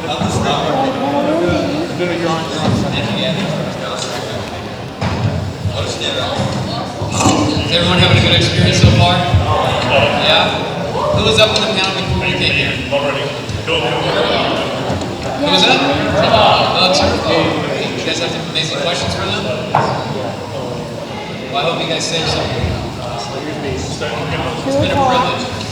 Is everyone having a good experience so far? Yeah? Who was up on the panel before you came here? Who was that? Oh, you guys have some amazing questions for them? Well, I hope you guys saved something. It's been a privilege.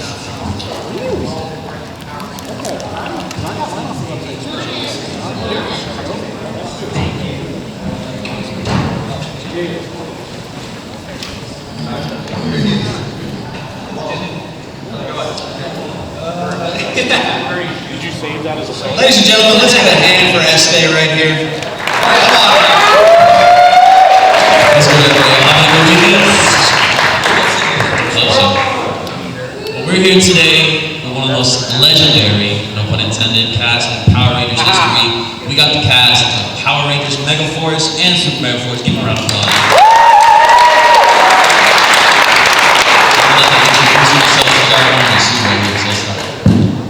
Did you save that as a song? Ladies and gentlemen, let's have a hand for Este right here. That's good, everybody. How many weekends? Well, we're here today with one of the most legendary, no pun intended, cast in Power Rangers history. We got the cast of Power Rangers Megaforce and Super Megaforce. Give them a round of applause.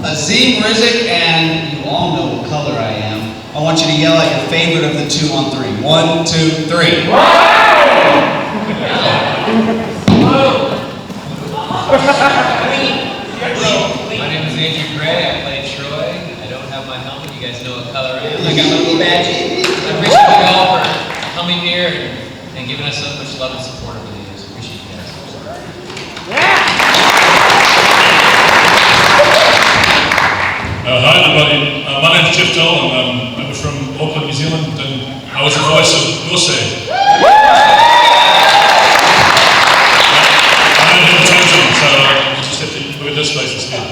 Azim, Rizk, and you all know what color I am. I want you to yell out your favorite of the 2 on 3. 1, 2, 3. My name is Andrew Gray. I play Troy. I don't have my helmet. You guys know what color I am. I got my little badge. I appreciate you all for coming here and giving us so much love and support over the years. Appreciate you guys. Hi everybody, my name's Jebo and I'm from Auckland, New Zealand, and I was the voice of Este. I don't have a time zone, so you just have to look at this place instead.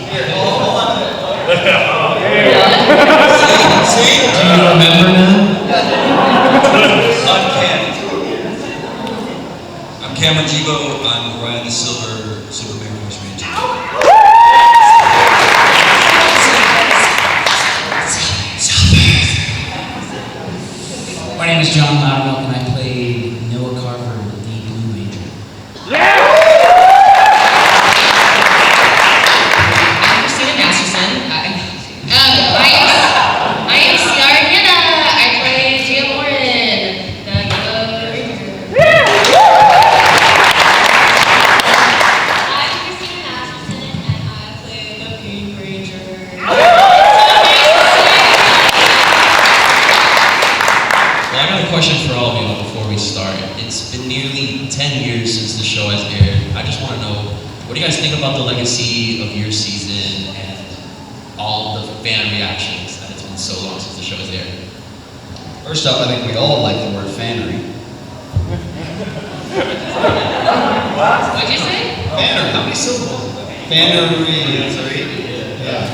See? Do you remember now? I'm Cameron Jebo. I'm Ryan the Silver Super Megaforce Ranger. My name is John Laudermilk and I play Noah Carver, the Blue Ranger. I'm Christina Masterson. I am Ciara Hanna. I play Jebo, the Yellow Ranger. I'm Christina Masterson and I play the Pink Ranger. Well, I got a question for all of you before we start. It's been nearly 10 years since the show has aired. I just want to know, what do you guys think about the legacy of your season and all the fan reactions that it's been so long since the show has aired? First off, I think we all like the word fannery. What'd you say? Fannery. How many syllables is that? Fannery. Yeah.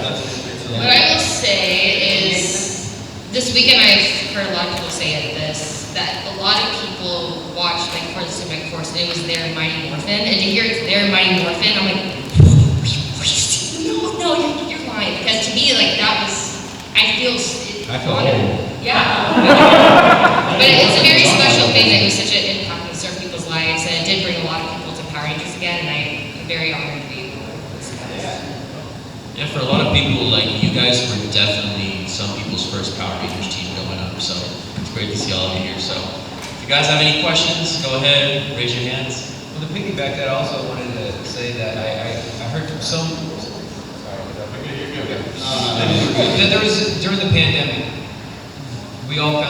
What I will say is, this weekend I've heard a lot of people say that a lot of people watched Megaforce and Megaforce and it was their Mighty Morphin, and to hear it's their Mighty Morphin, I'm like, no, you're lying, because to me, like, that was, I feel honored. Yeah. But it's a very special thing that it was such an impact on certain people's lives, and it did bring a lot of people to Power Rangers again, and I'm very honored to be able to listen to this. Yeah, for a lot of people, like, you guys were definitely some people's first Power Rangers team going up, so it's great to see all of you here. So, if you guys have any questions, go ahead, raise your hands. Well, to piggyback that, I also wanted to say that I heard from some. That there was, during the pandemic, we all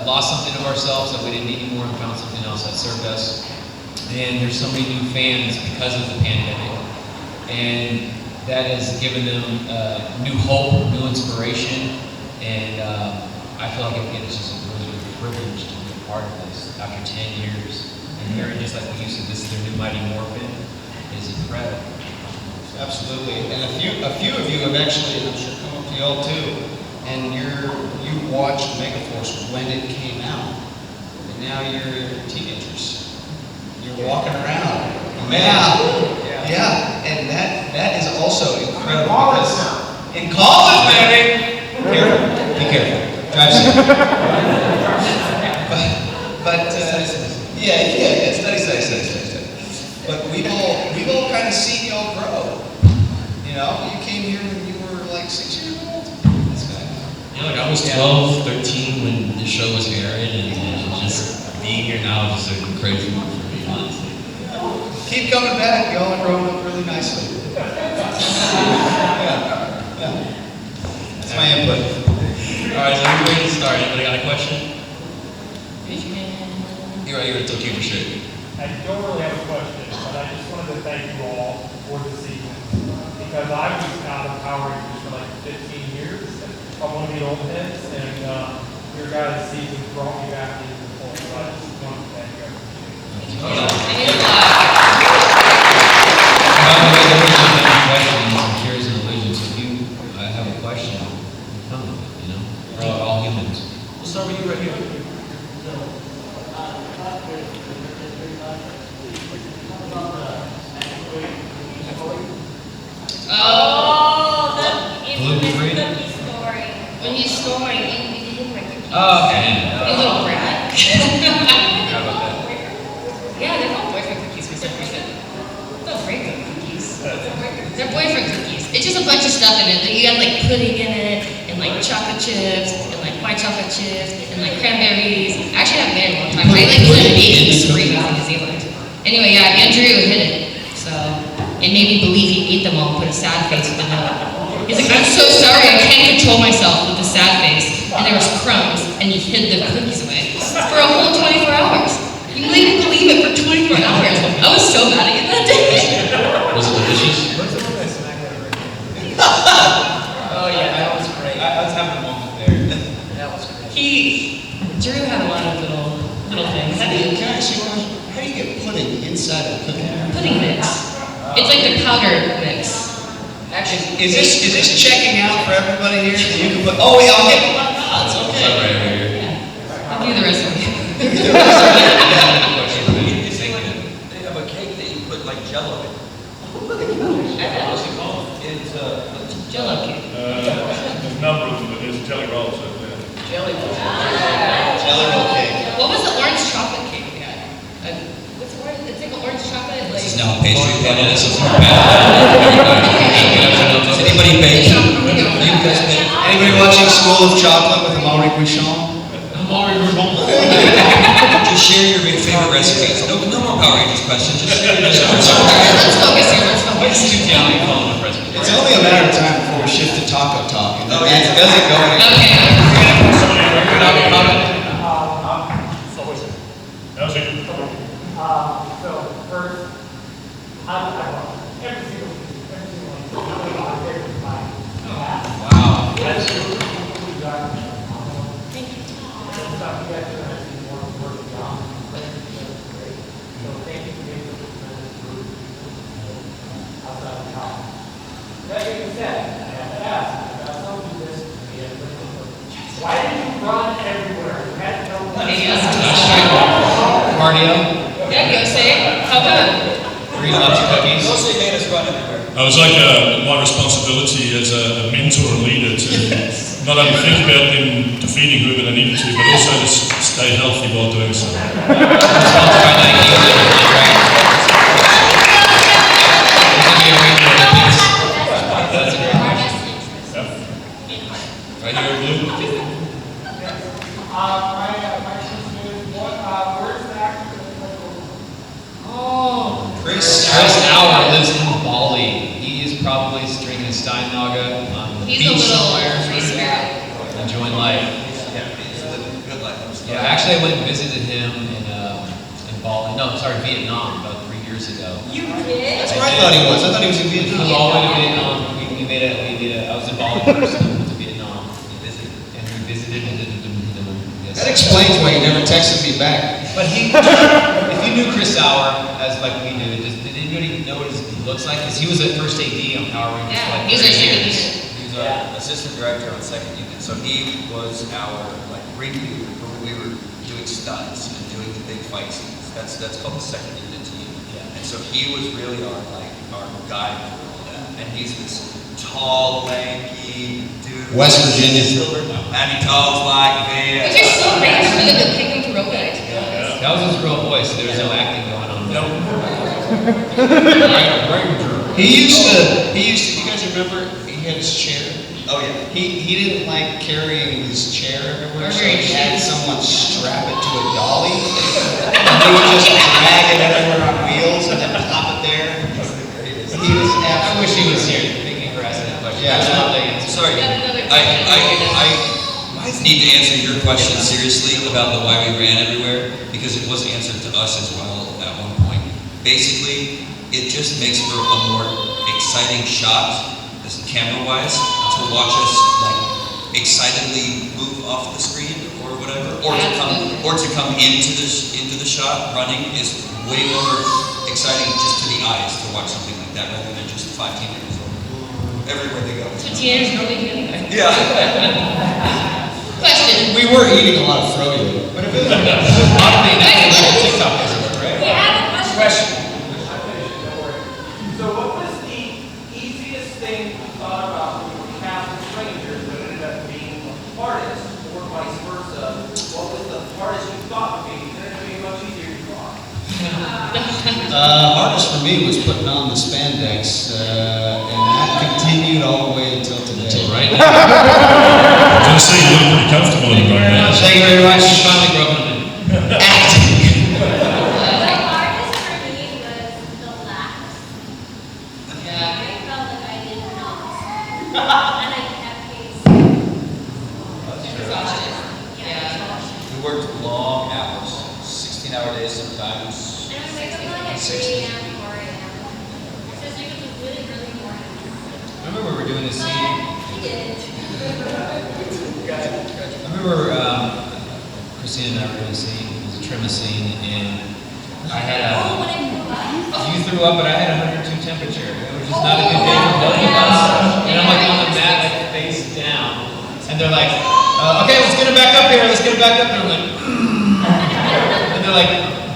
lost something of ourselves that we didn't need anymore and found something else that served us. And there's so many new fans because of the pandemic. And that has given them new hope, new inspiration. And I feel like again, it's just a really privilege to be a part of this after 10 years. And hearing just like you said, this is their new Mighty Morphin is incredible. Absolutely, and a few of you have actually, and I'm sure come up to y'all too, and you watched Megaforce when it came out, and now you're teenagers. You're walking around. Yeah, and that is also incredible because in college, baby. Be careful. Drive safe. but study. But we've all kind of seen y'all grow. You know, you came here when you were like 6 years old. That's good. feel like I was 12, 13 when the show was airing, and just being here now is just a crazy one for me, honestly. Keep coming back. Y'all are growing up really nicely. That's my input. Alright, so we're ready to start. Anybody got a question? Raise your hand. You're right here, it's okay for sure. I don't really have a question, but I just wanted to thank you all for the season. Because I was out of Power Rangers for like 15 years. I'm one of the old heads, and your guys' season brought me back into the fold. So I just wanted to thank you. By the way, there was any questions and cures and illusions. If you have a question, come with it, you know? We're all humans. We'll start with you right here. Oh, the Gluten-free? infamous cookie story. When he's snoring, you hit my cookies. Oh, okay. You little brat. How about that? Yeah, they're called boyfriend cookies for some reason. Don't break them cookies. They're boyfriend cookies. It's just a bunch of stuff in it. You got like pudding in it, and like chocolate chips, and like white chocolate chips, and like cranberries. I actually haven't been in a long time. I like put a baby springs in New Zealand. Anyway, yeah, Andrew hit it. So it made me believe he ate them all and put a sad face with a note. He's like, I'm so sorry, I can't control myself with the sad face. And there was crumbs, and he hid the cookies away for a whole 24 hours. You wouldn't believe it for 24 hours. I was so mad at you that day. Was it delicious? Oh yeah, that was great. I was having a moment there. That was great. Drew had a lot of little things. Can I ask you a question? How do you get pudding inside of cookie? Pudding mix. It's like the powder mix. Actually, is this checking out for everybody here? That you can put. Oh yeah, I'll get. That's Start okay. right over here. I'll do the rest of it. They have a cake that you put like Jello in. What's it called? It's Jello cake. There's a number of them, but there's jelly rolls over there. Jelly roll cake. What was the orange chocolate cake we had? What's the orange? It's like an orange chocolate. Like, This is now a pastry panel. This is Does anybody bake? You You guys bake? Anybody watching School of Chocolate with Amaury Bouchon? Just share your favorite recipes. No more Power Rangers questions. Just share your recipes. Let's focus here. Let's Why focus. is Stu Downey calling the president? It's only a matter of time before we shift to taco talk, and then it doesn't go anywhere. Okay. That was it. So first, every single one, my favorite time. Wow. That's true. You guys, thank you. Stuff you guys are actually more working on. Great. So thank you for being such a tremendous group outside of college. That being said, I have to ask, I got some of this, why did you run everywhere? You had no Cardio. Yeah, go say it. How about it? 3 lots of cookies. Mostly made us run everywhere. I was like my responsibility as a mentor and leader to not only think about them defeating whoever they needed to, but also to stay healthy while doing so. Sponsored by Nike. That's a great question. Right here, Blue. my question is, where's the actor? Oh. Chris. Chris Hour lives in Bali. He is probably stringing a Steinaga on the He's beach a little somewhere, free spirit. enjoying life. Good life. Yeah, actually I went and visited him in Bali. No, sorry, Vietnam about 3 years ago. You did? That's where I thought he was. I thought he was in We flew Vietnam. all the way to Vietnam. We made a, I was in Bali first, and then went to Vietnam. And we visited yes. That explains why you never texted me back. But if you knew Chris Sauer as like we do, did anybody know what he looks like? Because he was at first AD on Power Rangers for Yeah, like he was our 30 second years. leader. He was our assistant director on second unit, so he was our like ring leader when we were doing stunts and doing the big fight scenes. That's called the second unit team. Yeah. And so he was really our guide for all that. And he's this tall, lanky dude. West Virginia. And he talks like But this. you're so brave for them to pick him to rope it. That was his real voice. There was no acting going on. No. He used to, you guys remember, he had his chair, Oh, yeah. He didn't like carrying his chair everywhere, Or so very he had cheap. someone strap it to a dolly. And he would just drag it everywhere on wheels and then pop it there. He's the greatest. He was I wish he was absolutely. here. Thank you for asking that question. Yeah. That's not the answer. Sorry, Got another I need to answer your question seriously about the why we ran everywhere, because it was answered to us as well at one point. Basically, it just makes for a more exciting shot, camera-wise, to watch us like excitedly move off the screen or whatever, or to come into the shot running is way more exciting just to the eyes to watch something like that rather than just 5 teenagers everywhere they go. So teenagers normally do anyway. Yeah. Question. We were eating a lot of froyo. But if it was a lot of things, that's what TikTok is, right? We have a question. So what was the easiest thing you thought about when you were casting strangers that ended up being the hardest, or vice versa? What was the hardest you thought would be? That ended up being much easier than you thought. Hardest for me was putting on the spandex, and that continued all the way until today. Until right now. I'm going to say you look pretty comfortable in it right now. Thank you very much. You finally broke them in. The hardest for me was the last. Yeah. I felt like I did not. And I kept getting Exhaustion. Yeah. We worked long hours, 16-hour days sometimes. And I wake up like at 3 a.m., 4 a.m. So it's like it was really, really morning. Remember we were doing this scene? He did. I remember Christina and I were doing a scene. It was a trim scene, and I had Oh, when I grew up. you threw up, but I had 102 temperature. It was just not a good day for both of us. And I'm like on the mat, like face down, and they're like, "Okay, let's get it back up here. Let's get it back up." And I'm like, and they're like,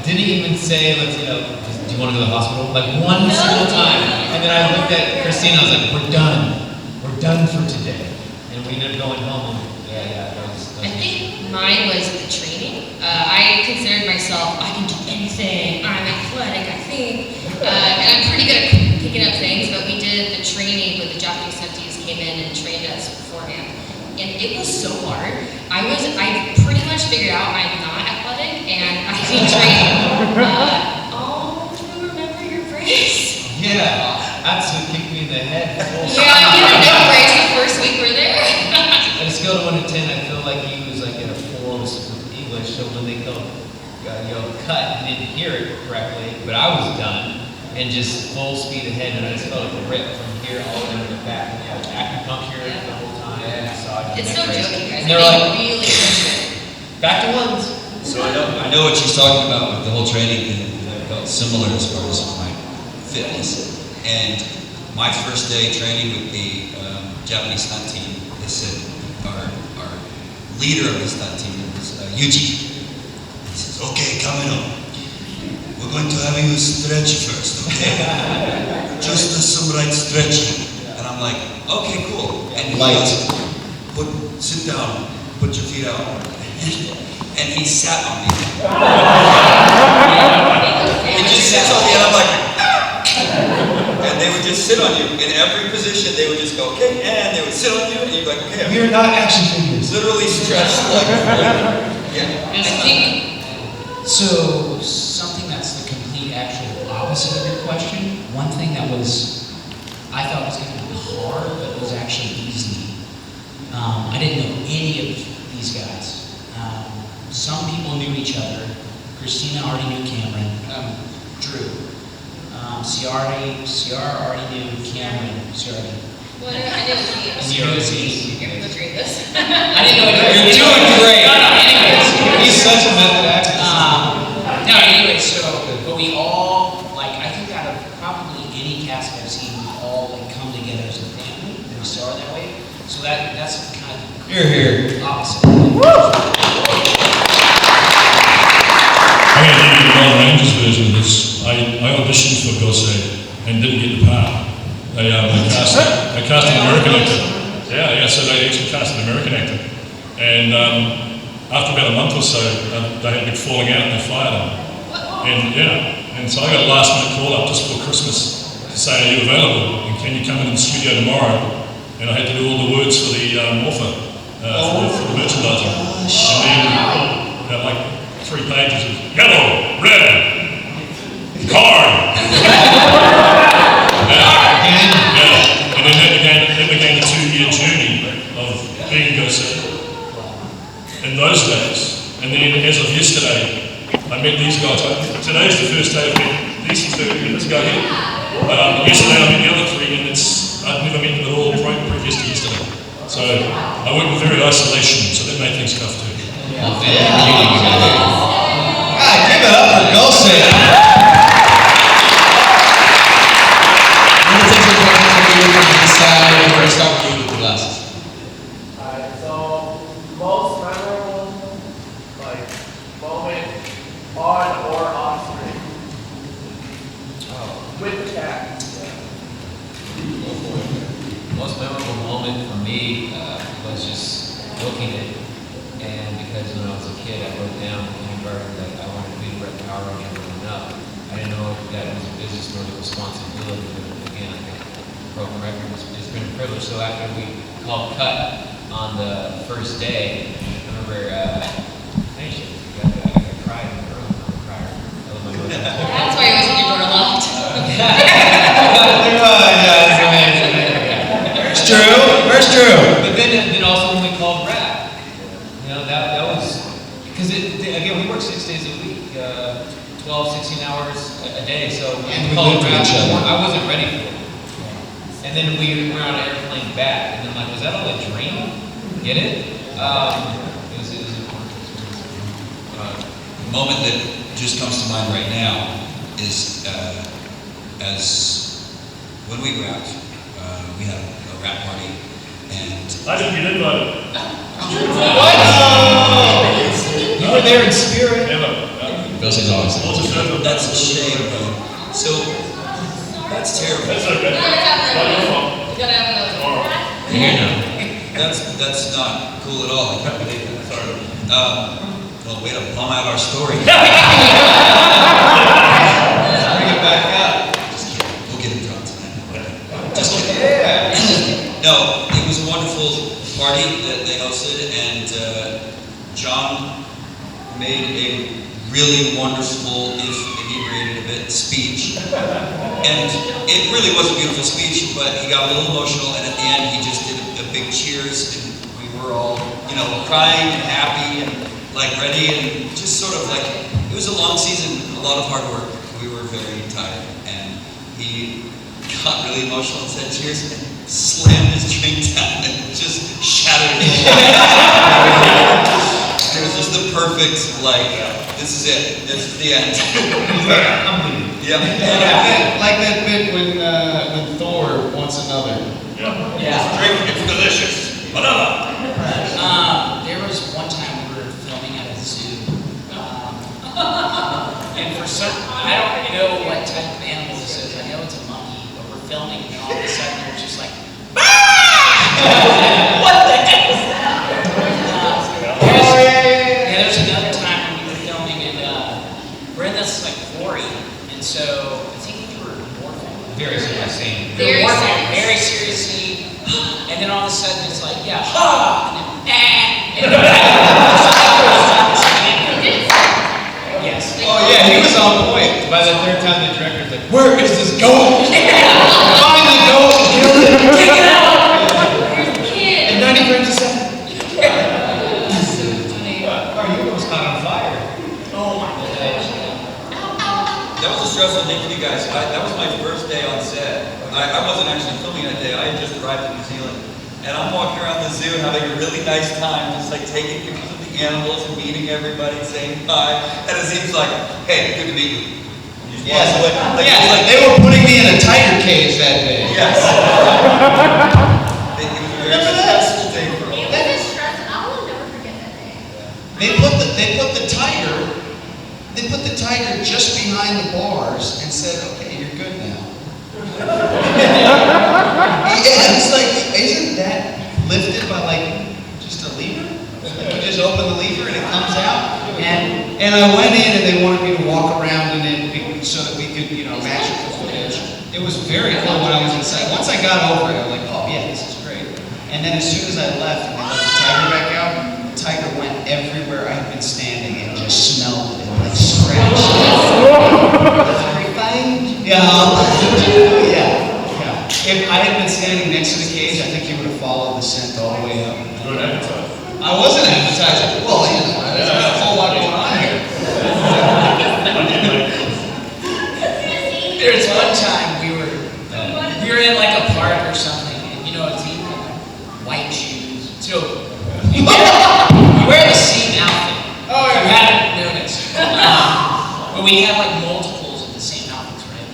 didn't even say, "Let's do you want to go to the hospital?" Like one single time. And then I looked at Christina. I was like, "We're done. We're done for today." And we ended up going home. Yeah, that was I think mine was the training. I considered myself, I can do anything. I'm athletic, I think. And I'm pretty good at picking up things, but we did the training with the Japanese senseis came in and trained us beforehand. And it was so hard. I pretty much figured out I'm not athletic and I need training. Oh, do you remember your brace? Yeah, that's what kicked me in the head. Yeah, you had no brace the first week we're there. At a scale of 1 to 10, I feel like he was like at a 4 with English. So when they cut, he didn't hear it correctly, but I was done and just full speed ahead, and I just felt like a rip from here all the way to the back. And yeah, acupuncture the whole time. Yeah, so I It's no joke, you guys. And they're They like, really push it. back to ones. So I know what she's talking about with the whole training thing. I felt similar as far as my fitness. And my first day training with the Japanese stunt team, they said our leader of the stunt team was Yuji. He says, "Okay, coming up. We're going to have you stretch first, okay? Just some right stretching." And I'm like, "Okay, cool." And he goes, sit down, put your feet out. And he sat on me. He just sits on me, and I'm like, and they would just sit on you. In every position, they would just go, "Okay," and they would sit on you, and you'd be like, "Okay." We're not action figures. Literally stretched like, yeah. I think So, something that's the complete actual opposite of your question, one thing that I thought was going to be hard, but was actually easy. I didn't know any of these guys. Some people knew each other. Christina already knew Cameron. Drew. Ciara already knew Cameron. well, I didn't see it. You're butchering this. I didn't know You're doing great. Anyways. He's such a method actor. No, anyway, but we all, I think out of probably any cast I've seen, we all come together as a family, and we saw it that way. So that's kind of You're here. opposite. I'm going to give you the Lone Rangers version of this. I auditioned for Gosei and didn't get the part. They cast an American actor. Yeah, so they actually cast an American actor. And after about a month or so, they had been falling out and they fired him. And so I got a last minute call up just before Christmas to say, "Are you available? And can you come in the studio tomorrow and I had to do all the words for the Morpher, for the merchandising. And then, like 3 pages of yellow, red, card. And then that began a 2-year journey of being Ghost in those days. And then as of yesterday, I met these guys. Today's the first day I've met these 2. Let's go here. Yesterday I met the other 3, and I'd never met them at all previous to yesterday. So I work with very isolation, so that made things tough too. Give it up for Ghost. We're gonna take some questions from you from this side. We're gonna start with you with the glasses. Alright, so most memorable moment on or off screen. With the cat. Most memorable moment for me was just looking at, and because when I was a kid, I wrote down in kindergarten that I wanted to be Red Power Ranger growing up. I didn't know if that was a business nor the responsibility, but again, I think broken record it's been a privilege. So after we called cut on the first day, I remember, I cried in the room. I'm a crier. I love my mother. That's why you always leave your door locked. It's true. But then also when we called rap, that was, because again, we work 6 days a week, 12, 16 hours a day, so when we called rap, I wasn't ready for it. And then we were on an airplane back, and then was that all a dream? Get it? It was a wonderful experience. The moment that just comes to mind right now is as when we rapped, we had a rap party, and I didn't get invited. What? You were there in spirit. Never. Ghost is always that's a shame, bro. So that's terrible. That's okay. You gotta have another one. You're here now. That's not cool at all. I can't believe it. Sorry. Well, way to bum out our story. Bring it back up. Just kidding. We'll get him drunk tonight. Just kidding. No, it was a wonderful party that they hosted, and John made a really wonderful, if inebriated a bit, speech. And it really was a beautiful speech, but he got a little emotional, and at the end he just did a big cheers, and we were all, crying and happy and ready, and just sort of it was a long season, a lot of hard work. We were very tired, and he got really emotional and said cheers, and slammed his drink down and just shattered it. It was just the perfect, this is it, this is the end. Yeah. Like that bit when Thor wants another. Yeah. This drink is delicious. Another. There was one time we were filming at a zoo, and for some, I don't know what type of animal this is. I know it's a monkey, but we're filming, and all of a sudden there's just like, what the heck was that? There's another time when we were filming, and we're in this quarry, and so I think we were morphing. Very serious scene. Very serious. Very serious scene, and then all of a sudden it's like, yeah, ha, and then, and yes. Oh yeah, he was on point. By the third time, the director's like, "Where is this going? Find the goat, kill it, Take it out! There's a kid. and then he brings us up. So funny. Our Yugo's caught on fire. Oh my gosh. That was a stressful day for you guys. That was my first day on set. I wasn't actually filming that day. I had just arrived in New Zealand. And I'm walking around the zoo having a really nice time, just taking pictures of the animals and meeting everybody and saying hi. And Azim's like, hey, good to meet you. You just Yes, walk away. they were putting me in a tiger cage that day. Yes. It was a very stressful day for all. It was a stress. I will never forget that day. They put the tiger just behind the bars and said, okay, you're good now. Yeah, it's isn't that lifted by just a lever? You just open the lever and it comes out. And I went in and they wanted me to walk around and then so that we could, match it for footage. It was very cool when I was inside. Once I got over it, I'm like, oh yeah, this is great. And then as soon as I left and they let the tiger back out, the tiger went everywhere I had been standing and just smelled it and like scratched it. Yeah. If I had been standing next to the cage, I think he would have followed the scent all the way up. You were an advertiser. I wasn't advertising. Well, you know, there's a whole lot going on here. There's one time we were in like a park or something, and you know, Azim had like white shoes. So you wear the same outfit. Oh, yeah. You haven't noticed. But we have like multiples of the same outfits, right?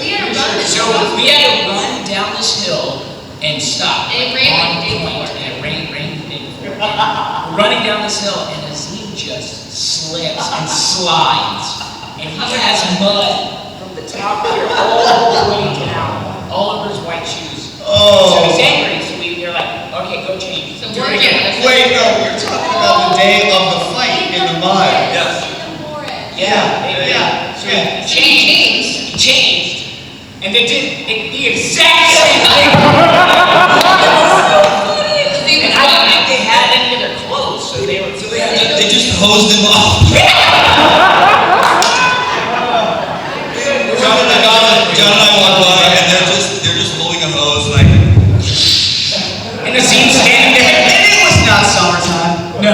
We had to run this So we had to run down this hill and stop. And it rained on like the day point. before. And it rained the day before. We're running down this hill, and Azim just slips and slides, and he has mud from the top here all the way down, all over his white shoes. Oh. So he's angry, so they're like, okay, go change. So Do we're it again. getting Wait, no, you're talking about the day of the fight in the mud. Yes. Yeah. So Yeah. he changed, and they did the exact same thing. And I don't think they had any of their clothes, so they just hosed him off. John and I walk by and they're just holding a hose like. And the scene standing there. And it was not summertime. No.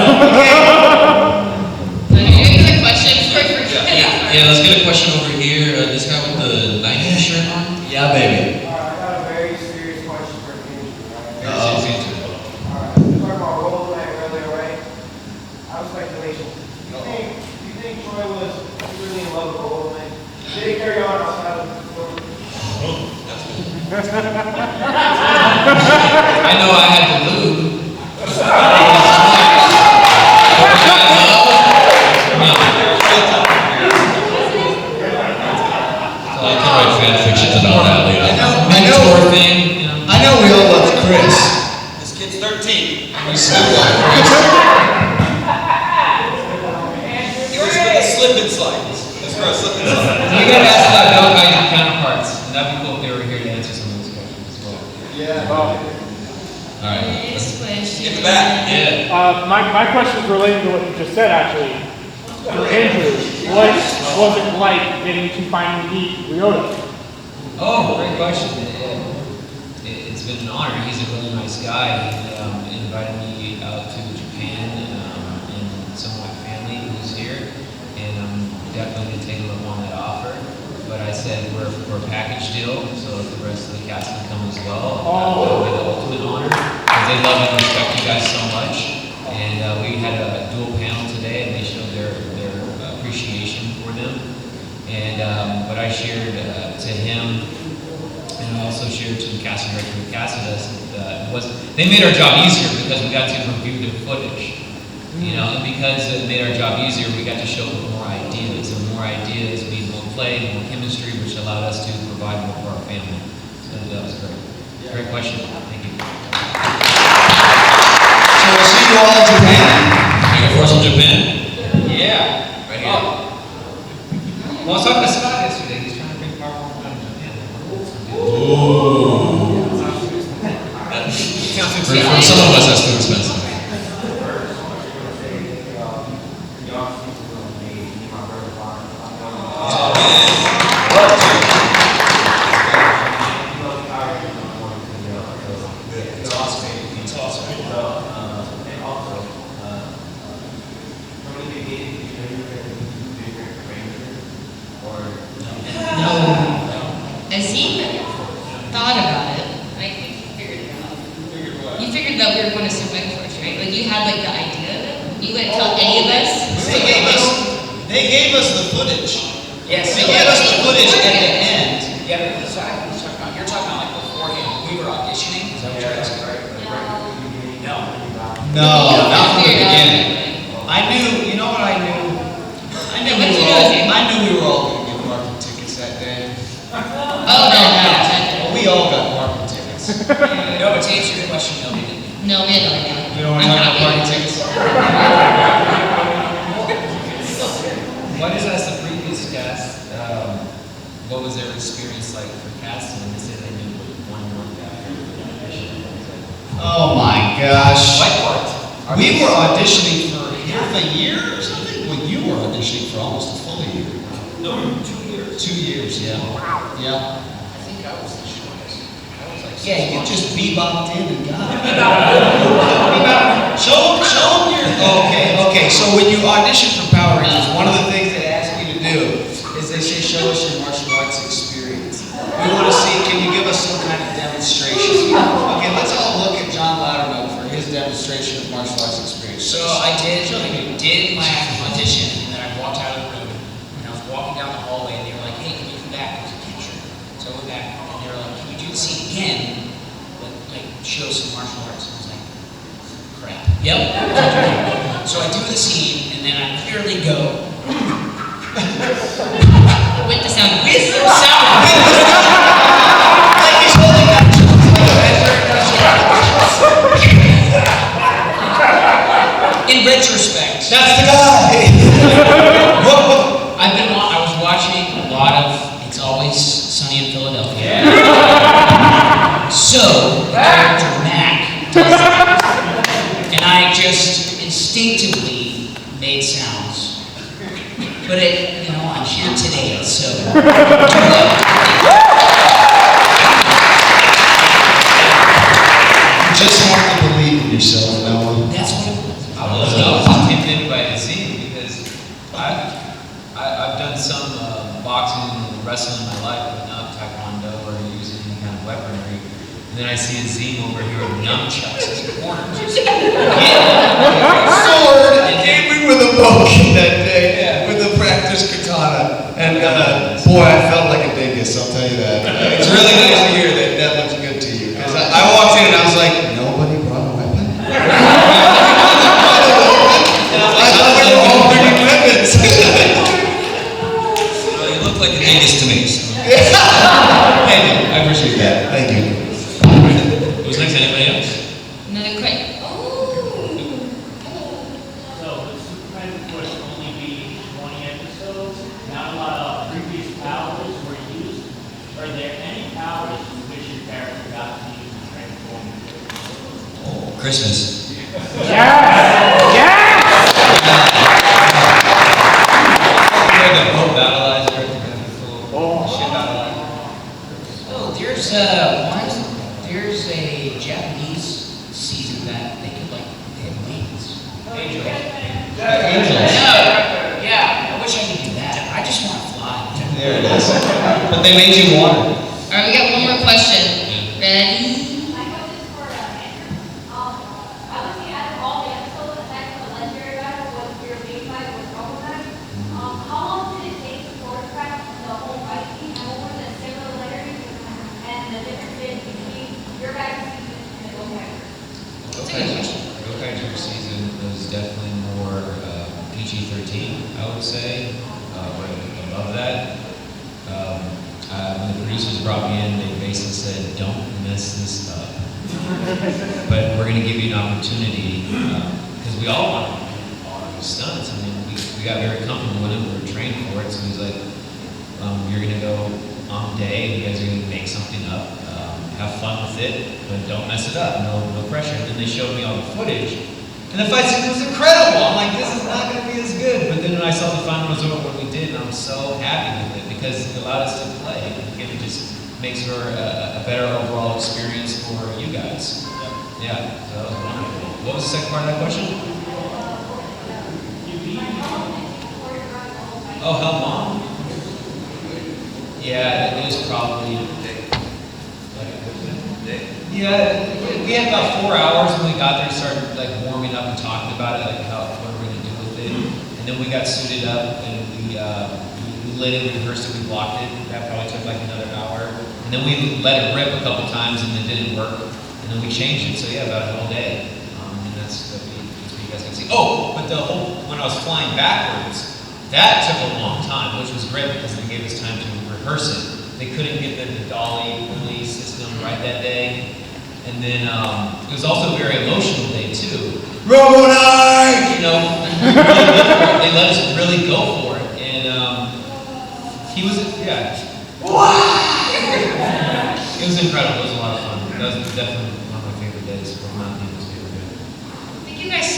Any other questions? Yeah, let's get a question over here. This guy with the 90 shirt on. Yeah, baby. All right, I got a very serious question for you, right? Uh-oh. All right, we talked about role play earlier, right? I was speculation. Do you think Troy was really in love with role play? Did it carry on outside of the story? I know I had to lose. So I can write fan fictions about that later. Mentor thing, you know. I know we all love Chris. This kid's 13. We still love Chris. It was for a slip and slide. It was for a slip and slide. You gotta ask about dog guys and counterparts, and that'd be cool if they were here to answer some of those questions as well. Yeah. Alright. Next question. Get the back. Yeah. My question is related to what you just said, actually. For Andrew, what was it like getting to finally meet Ryota? Oh, great question. It's been an honor. He's a really nice guy. He invited me out to Japan and some of my family who's here, and I'm definitely going to take him up on that offer. But I said we're a package deal, so if the rest of the cast can come as well, that would be the ultimate honor, because they love and respect you guys so much. And we had a dual panel today, and they showed their appreciation for them. And what I shared to him, and I also shared to the casting director who casted us, they made our job easier because we got to review the footage. You know, and because it made our job easier, we got to show them more ideas, and more ideas mean more play, more chemistry, which allowed us to provide more for our family. So that was great. Great question. Thank you. So we'll see you all in Japan. Megaforce in Japan? Yeah. Right here. Well, I was talking to Scott yesterday. He's trying to bring Power Morph down to Japan. Ooh. Sounds too For expensive. some of us, that's too expensive. Azim thought about it. I think he figured it out. You figured that we were going to sue Megaforce, right? Like you had like the idea of it. You wouldn't tell any of us. They gave us the footage. Yes. They gave us the footage at the end. Yeah, but you're talking about like beforehand. We were auditioning. Is that what you're asking? No. No, not from the Figured it out. beginning. I knew, you know what I knew? I knew What we you were know, all, Azim? I knew we were all going to get market tickets that day. Oh no, Well, we all got market tickets. No, but to answer your question, no, we didn't. no, we had no idea. We don't want to I'm talk about happy. market tickets. What is as the previous cast? What was their experience like for casting? They said they knew 1 month after the audition. Oh my gosh. White part. We were auditioning for half a year or something? Well, you were auditioning for almost a full year. No, 2 years. 2 years, yeah. Wow. Yeah. I think I was the shortest. I was like, Yeah, you just bebopped in and got it. Show them your. Okay. So when you audition for Power Rangers, one of the things they ask you to do is they say, show us your martial arts experience. We want to see, can you give us some kind of demonstration? Okay, let's all look at John Laudermilk for his demonstration of martial arts experience. So I did my audition, and then I walked out of the room, and I was walking down the hallway, and they were like, hey, can you come back? There's a picture. So I went back, and they were like, can you do the scene again, but like show some martial arts? And I was like, crap. Yep. So I do the scene, and then I clearly go. With the sound. With the sound. Like he's holding that. In retrospect, That's the guy. I was watching a lot of It's Always Sunny in Philadelphia. So, the character Mac does that. And I just instinctively made sounds. But I'm here today, so. You just have to believe in yourself, Noah. That's what it was. I was intimidated by Azim because I've done some boxing and wrestling in my life, but not taekwondo or using any kind of weaponry. And then I see Azim over here with nunchucks in the corner. Sword and came in with a bow that day with a practice katana. And boy, I felt like a dingus, I'll tell you that. It's really nice to hear that that looks good to you. Because I walked in and I was like, nobody brought a weapon? I thought we were all bringing weapons. Well, you look like a dingus to me, so. Thank you, I appreciate that. Thank you. Who's next? Anybody else? Another quick. So the Superman would only be 20 episodes. Not a lot of previous powers were used. Are there any powers which your character got to use in Transformers? Oh, Christmas. Oh, there's a Japanese season that they could they had wings. Angels. Yeah, I wish I could do that. I just want to fly. There it is. But they made you water. All right, we got one more question. Ready? My question is for Andrew. Obviously, out of all the episodes, aside from the legendary battle, was your main fight was Trouble Time. How long did it take to choreograph the whole fight scene? And what were the similarities and the differences between your guys' season and the Go-Getters? Go-Getter season was definitely more PG-13, I would say. Right above that. When the producers brought me in, they basically said, don't mess this up. But we're going to give you an opportunity, because we all want to do all these stunts. I mean, we got very comfortable with it, we were trained for it, so he was like, you're going to go on day, and you guys are going to make something up. Have fun with it, but don't mess it up, no pressure. And then they showed me all the footage, and the fight scene was incredible. I'm like, this is not going to be as good. But then when I saw the final result of what we did, and I'm so happy with it because it allowed us to play. Again, it just makes for a better overall experience for you guys. Yeah, so that was wonderful. What was the second part of that question? Oh, how long? Yeah, it was probably we had about 4 hours when we got there, started warming up and talking about it, what we're going to do with it. And then we got suited up and we lit it, we rehearsed it, we blocked it. That probably took another hour. And then we let it rip a couple times and it didn't work. And then we changed it. So yeah, about a whole day. And that's what you guys can see. Oh, but when I was flying backwards, that took a long time, which was great because they gave us time to rehearse it. They couldn't get the dolly release system right that day. And then it was also a very emotional day too. Robo Night! They let us really go for it. And he was, It was incredible. It was a lot of fun. That was definitely one of my favorite days.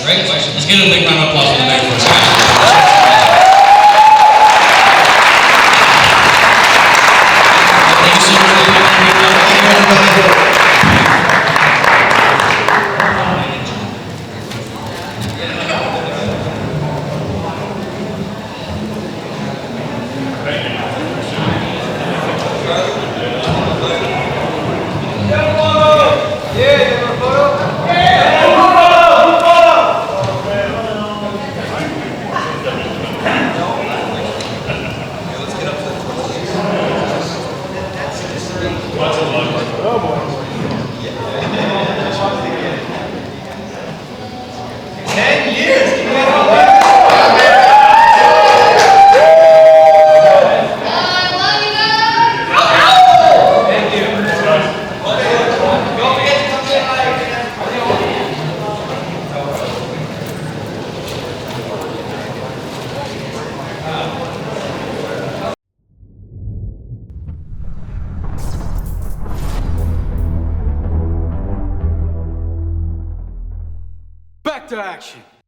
Great question. Let's give a big round of applause for the Megaforce guys. Thank you so much for coming. Back to action.